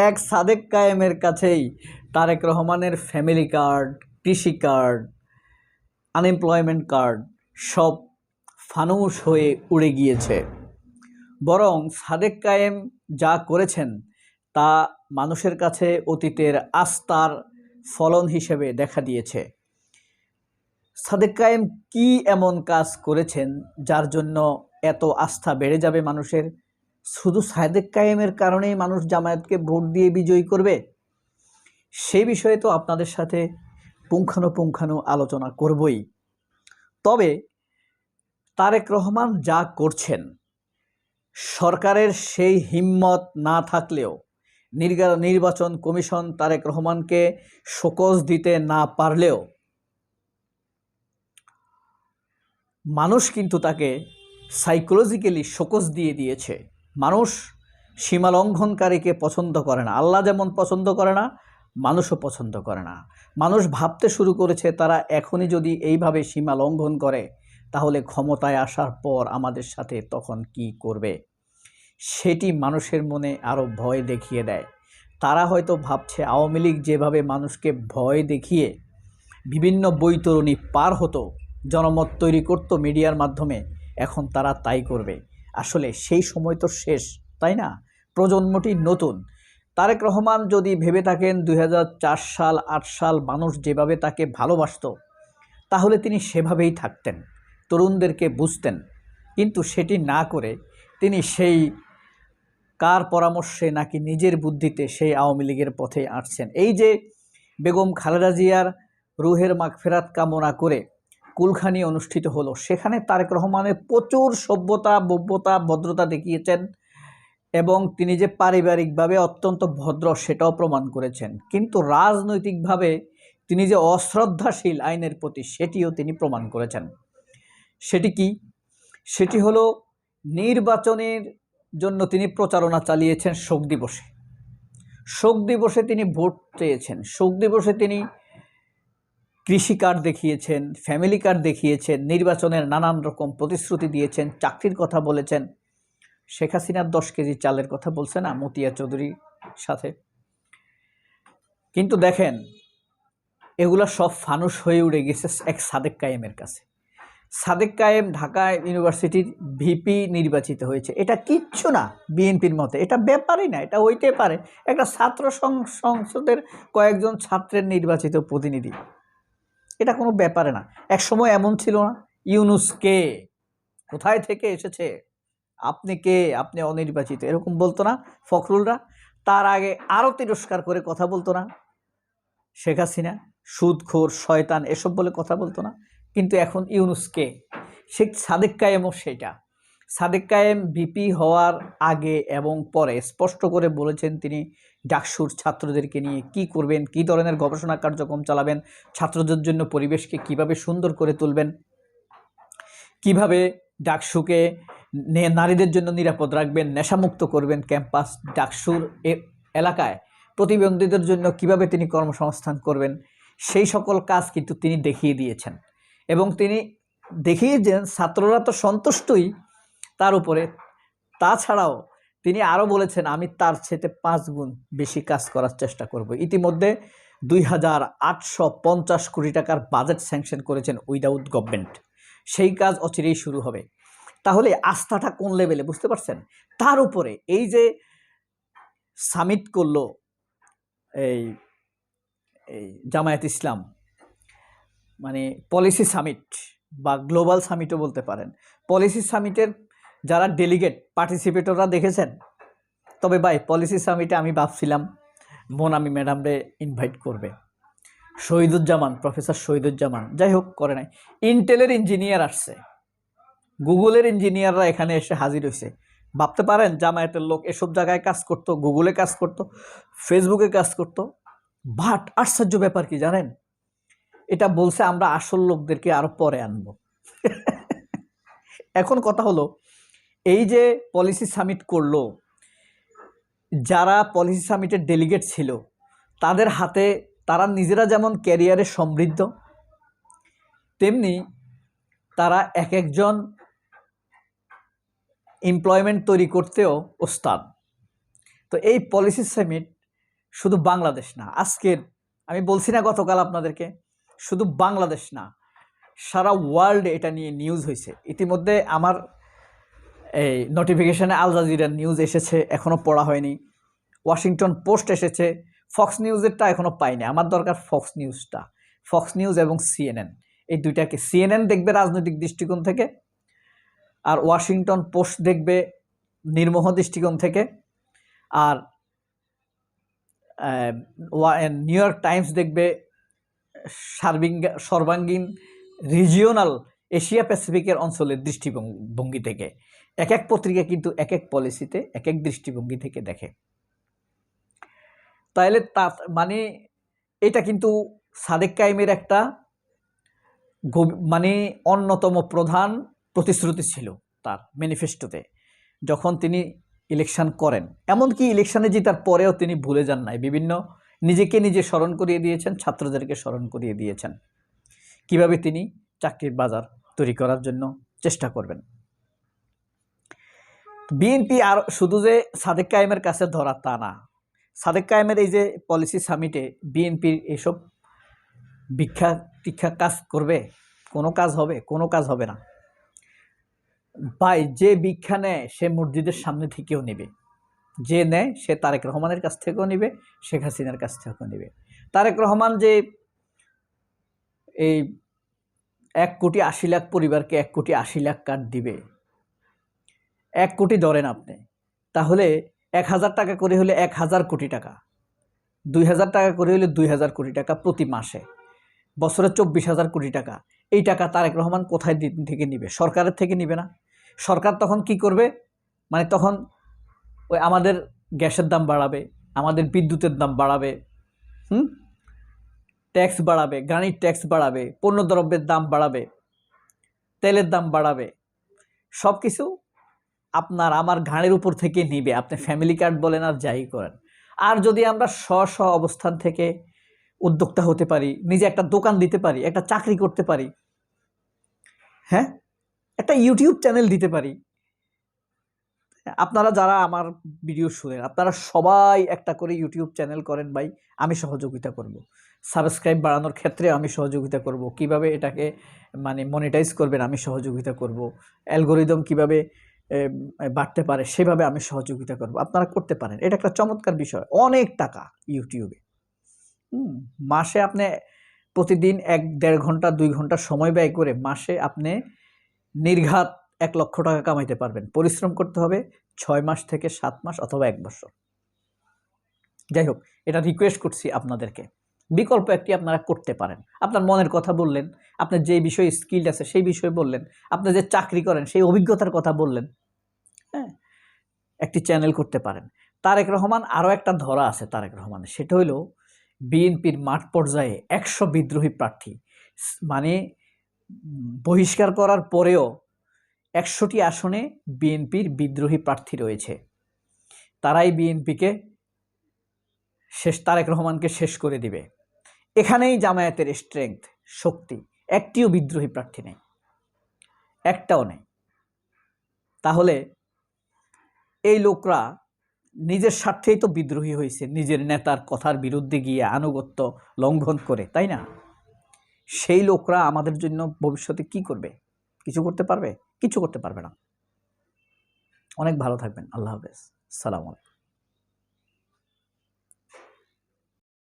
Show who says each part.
Speaker 1: এক সাদেক কায়েমের কাছেই তারেক রহমানের ফ্যামিলি কার্ড, কৃষি কার্ড, আনএমপ্লয়মেন্ট কার্ড সব ফানুস হয়ে উড়ে গিয়েছে। বরং সাদেক কায়েম যা করেছেন তা মানুষের কাছে অতীতের আস্থার ফলন হিসেবে দেখা দিয়েছে। সাদেক কায়েম কি এমন কাজ করেছেন যার জন্য এত আস্থা বেড়ে যাবে মানুষের? শুধু সাদেক কায়েমের কারণেই মানুষ জামায়াতকে ভোট দিয়ে বিজয়ী করবে? সেই বিষয়ে তো আপনাদের সাথে পুঙ্খানুপুঙ্খানু আলোচনা করবই। তবে তারেক রহমান যা করছেন, সরকারের সেই হিম্মত না থাকলেও, নির্বাচন কমিশন তারেক রহমানকে শোকজ দিতে না পারলেও মানুষ কিন্তু তাকে সাইকোলজিক্যালি শোকজ দিয়ে দিয়েছে। মানুষ সীমালঙ্ঘনকারীকে পছন্দ করে না। আল্লাহ যেমন পছন্দ করে না, মানুষও পছন্দ করে না। মানুষ ভাবতে শুরু করেছে তারা এখনই যদি এইভাবে সীমা লঙ্ঘন করে তাহলে ক্ষমতায় আসার পর আমাদের সাথে তখন কি করবে, সেটি মানুষের মনে আরও ভয় দেখিয়ে দেয়। তারা হয়তো ভাবছে আওয়ামী লীগ যেভাবে মানুষকে ভয় দেখিয়ে বিভিন্ন বৈতরণী পার হতো, জনমত তৈরি করত মিডিয়ার মাধ্যমে, এখন তারা তাই করবে। আসলে সেই সময় তো শেষ, তাই না? প্রজন্মটি নতুন। তারেক রহমান যদি ভেবে থাকেন 2004 সাল 8 সাল মানুষ যেভাবে তাকে ভালোবাসত, তাহলে তিনি সেভাবেই থাকতেন, তরুণদেরকে বুঝতেন। কিন্তু সেটি না করে তিনি সেই কার পরামর্শে নাকি নিজের বুদ্ধিতে সেই আওয়ামী লীগের পথে আসছেন। এই যে বেগম খালেদা জিয়ার রুহের মাগফিরাত কামনা করে কুলখানি অনুষ্ঠিত হলো, সেখানে তারেক রহমানের প্রচুর সভ্যতা, ভব্যতা, ভদ্রতা দেখিয়েছেন এবং তিনি যে পারিবারিকভাবে অত্যন্ত ভদ্র সেটাও প্রমাণ করেছেন। কিন্তু রাজনৈতিকভাবে তিনি যে অশ্রদ্ধাশীল আইনের প্রতি, সেটিও তিনি প্রমাণ করেছেন। সেটি কি? সেটি হলো নির্বাচনের জন্য তিনি প্রচারণা চালিয়েছেন শোক দিবসে। শোক দিবসে তিনি ভোট চেয়েছেন, শোক দিবসে তিনি কৃষি কার্ড দেখিয়েছেন, ফ্যামিলি কার্ড দেখিয়েছেন, নির্বাচনের নানান রকম প্রতিশ্রুতি দিয়েছেন, চাকরির কথা বলেছেন। শেখ হাসিনার 10 কেজি চালের কথা বলছে না মতিয়া চৌধুরীর সাথে। কিন্তু দেখেন, এগুলা সব ফানুস হয়ে উড়ে গেছে এক সাদেক কায়েমের কাছে। সাদেক কায়েম ঢাকা ইউনিভার্সিটির ভিপি নির্বাচিত হয়েছে, এটা কিচ্ছু না বিএনপির মতে, এটা ব্যাপারই না। এটা হইতে পারে একটা ছাত্র সংসদের কয়েকজন ছাত্রের নির্বাচিত প্রতিনিধি, এটা কোনো ব্যাপারে না। এক সময় এমন ছিল না, ইউনুস কে, কোথায় থেকে এসেছে, আপনি কে, আপনি অনির্বাচিত, এরকম বলতো না ফখরুলরা? তার আগে আরও তিরস্কার করে কথা বলতো না শেখ হাসিনা? সুদখোর, শয়তান, এসব বলে কথা বলতো না? কিন্তু এখন ইউনুস কে? শেখ সাদেক কায়েমও সেটা। সাদেক কায়েম ভিপি হওয়ার আগে এবং পরে স্পষ্ট করে বলেছেন তিনি ডাকসুর ছাত্রদেরকে নিয়ে কি করবেন, কি ধরনের গবেষণা কার্যক্রম চালাবেন, ছাত্রদের জন্য পরিবেশকে কিভাবে সুন্দর করে তুলবেন, কিভাবে ডাকসুকে নারীদের জন্য নিরাপদ রাখবেন, নেশামুক্ত করবেন ক্যাম্পাস, ডাকসুর এলাকায় প্রতিবন্ধীদের জন্য কিভাবে তিনি কর্মসংস্থান করবেন, সেই সকল কাজ কিন্তু তিনি দেখিয়ে দিয়েছেন। এবং তিনি দেখিয়েছেন ছাত্ররা তো সন্তুষ্টই তার উপরে। তাছাড়াও তিনি আরও বলেছেন আমি তার চেয়ে 5 গুণ বেশি কাজ করার চেষ্টা করব। ইতিমধ্যে 2850 কোটি টাকার বাজেট স্যাংশন করেছেন উইদাউট গভর্নমেন্ট। সেই কাজ অচিরেই শুরু হবে। তাহলে আস্থাটা কোন লেভেলে, বুঝতে পারছেন? তার উপরে এই যে সামিট করলো এই জামায়াত ইসলাম, মানে পলিসি সামিট বা গ্লোবাল সামিটও বলতে পারেন, পলিসি সামিটের যারা ডেলিগেট পার্টিসিপেটররা দেখেছেন? তবে ভাই, পলিসি সামিটে আমি ভাবছিলাম মোনামি ম্যাডামরে ইনভাইট করবে, শহীদুজ্জামান, প্রফেসর শহীদুজ্জামান, যাই হোক করে নাই। ইন্টেলের ইঞ্জিনিয়ার আসছে, গুগলের ইঞ্জিনিয়াররা এখানে এসে হাজির হয়েছে। ভাবতে পারেন জামায়াতের লোক এসব জায়গায় কাজ করতো, গুগলে কাজ করতো, ফেসবুকে কাজ করতো। বাট আশ্চর্য ব্যাপার কি জানেন? এটা বলছে আমরা আসল লোকদেরকে আরো পরে আনবো। এখন কথা হলো, এই যে পলিসি সামিট করলো, যারা পলিসি সামিটের ডেলিগেট ছিল তাদের হাতে তারা নিজেরা যেমন ক্যারিয়ারে সমৃদ্ধ, তেমনি তারা এক একজন এমপ্লয়মেন্ট তৈরি করতেও ওস্তাদ। তো এই পলিসি সামিট শুধু বাংলাদেশ না, আজকের আমি বলছি না গতকাল আপনাদেরকে, শুধু বাংলাদেশ না, সারা ওয়ার্ল্ডে এটা নিয়ে নিউজ হয়েছে। ইতিমধ্যে আমার এই নোটিফিকেশানে আল জাজিরার নিউজ এসেছে, এখনও পড়া হয়নি। ওয়াশিংটন পোস্ট এসেছে, ফক্স নিউজেরটা এখনও পাইনি। আমার দরকার ফক্স নিউজটা, ফক্স নিউজ এবং সিএনএন, এই দুইটাকে। সিএনএন দেখবে রাজনৈতিক দৃষ্টিকোণ থেকে, আর ওয়াশিংটন পোস্ট দেখবে নির্মোহ দৃষ্টিকোণ থেকে, আর নিউ ইয়র্ক টাইমস দেখবে সর্বাঙ্গীন রিজিওনাল এশিয়া প্যাসিফিকের অঞ্চলের দৃষ্টিভঙ্গি থেকে। এক এক পত্রিকা কিন্তু এক এক পলিসিতে এক এক দৃষ্টিভঙ্গি থেকে দেখে। তাহলে তা মানে এটা কিন্তু সাদেক কায়েমের একটা মানে অন্যতম প্রধান প্রতিশ্রুতি ছিল তার ম্যানিফেস্টোতে, যখন তিনি ইলেকশন করেন। এমনকি ইলেকশনে জেতার পরেও তিনি ভুলে যান নাই, বিভিন্ন নিজেকে নিজে স্মরণ করিয়ে দিয়েছেন, ছাত্রদেরকে স্মরণ করিয়ে দিয়েছেন কিভাবে তিনি চাকরির বাজার তৈরি করার জন্য চেষ্টা করবেন। বিএনপি আর শুধু যে সাদেক কায়েমের কাছে ধরা তা না, সাদেক কায়েমের এই যে পলিসি সামিটে বিএনপির এসব ভিক্ষা টিক্ষা কাজ করবে? কোনো কাজ হবে? কোনো কাজ হবে না ভাই। যে ভিক্ষা নেয় সে মসজিদের সামনে থেকেও নেবে, যে নেয় সে তারেক রহমানের কাছ থেকেও নেবে, শেখ হাসিনার কাছ থেকেও নেবে। তারেক রহমান যে এই 1,80,00,000 পরিবারকে 1,80,00,000 কার্ড দিবে, 1 কোটি ধরেন আপনি, তাহলে 1,000 টাকা করে হলে 1,000 কোটি টাকা, 2,000 টাকা করে হলে 2,000 কোটি টাকা প্রতি মাসে, বছরে 24,000 কোটি টাকা। এই টাকা তারেক রহমান কোথায় থেকে নিবে? সরকারের থেকে নিবে না। সরকার তখন কি করবে? মানে তখন ওই আমাদের গ্যাসের দাম বাড়াবে, আমাদের বিদ্যুতের দাম বাড়াবে, ট্যাক্স বাড়াবে, গাড়ির ট্যাক্স বাড়াবে, পণ্যদ্রব্যের দাম বাড়াবে, তেলের দাম বাড়াবে, সব কিছু আপনার আমার ঘাড়ের উপর থেকে নিবে। আপনি ফ্যামিলি কার্ড বলেন আর যাই করেন। আর যদি আমরা স্ব অবস্থান থেকে উদ্যোক্তা হতে পারি, নিজে একটা দোকান দিতে পারি, একটা চাকরি করতে পারি, হ্যাঁ, একটা ইউটিউব চ্যানেল দিতে পারি। আপনারা যারা আমার ভিডিও শুনেন, আপনারা সবাই একটা করে ইউটিউব চ্যানেল করেন ভাই, আমি সহযোগিতা করব। সাবস্ক্রাইব বাড়ানোর ক্ষেত্রে আমি সহযোগিতা করব, কিভাবে এটাকে মানে মনিটাইজ করবেন আমি সহযোগিতা করব, অ্যালগোরিদম কিভাবে বাড়তে পারে সেভাবে আমি সহযোগিতা করব। আপনারা করতে পারেন, এটা একটা চমৎকার বিষয়। অনেক টাকা ইউটিউবে, মাসে আপনি প্রতিদিন 1-1.5 ঘন্টা 2 ঘন্টা সময় ব্যয় করে মাসে আপনি নির্ঘাত 1 লক্ষ টাকা কামাইতে পারবেন। পরিশ্রম করতে হবে 6 মাস থেকে 7 মাস অথবা 1 বছর। যাই হোক, এটা রিকোয়েস্ট করছি আপনাদেরকে, বিকল্প একটি আপনারা করতে পারেন। আপনার মনের কথা বললেন, আপনার যে বিষয়ে স্কিল আছে সেই বিষয়ে বললেন, আপনি যে চাকরি করেন সেই অভিজ্ঞতার কথা বললেন, হ্যাঁ, একটি চ্যানেল করতে পারেন। তারেক রহমান আরও একটা ধরা আছে তারেক রহমানের, সেটা হলো বিএনপির মাঠ পর্যায়ে 100 বিদ্রোহী প্রার্থী, মানে বহিষ্কার করার পরেও 100টি আসনে বিএনপির বিদ্রোহী প্রার্থী রয়েছে। তারাই বিএনপিকে তারেক রহমানকে শেষ করে দিবে। এখানেই জামায়াতের স্ট্রেংথ, শক্তি। একটিও বিদ্রোহী প্রার্থী নেই, একটাও নেই। তাহলে এই লোকরা নিজের স্বার্থেই তো বিদ্রোহী হয়েছে, নিজের নেতার কথার বিরুদ্ধে গিয়ে আনুগত্য লঙ্ঘন করে, তাই না? সেই লোকরা আমাদের জন্য ভবিষ্যতে কি করবে? কিছু করতে পারবে? কিছু করতে পারবে না। অনেক ভালো থাকবেন। আল্লাহ হাফেজ। সালাম আলাইকুম।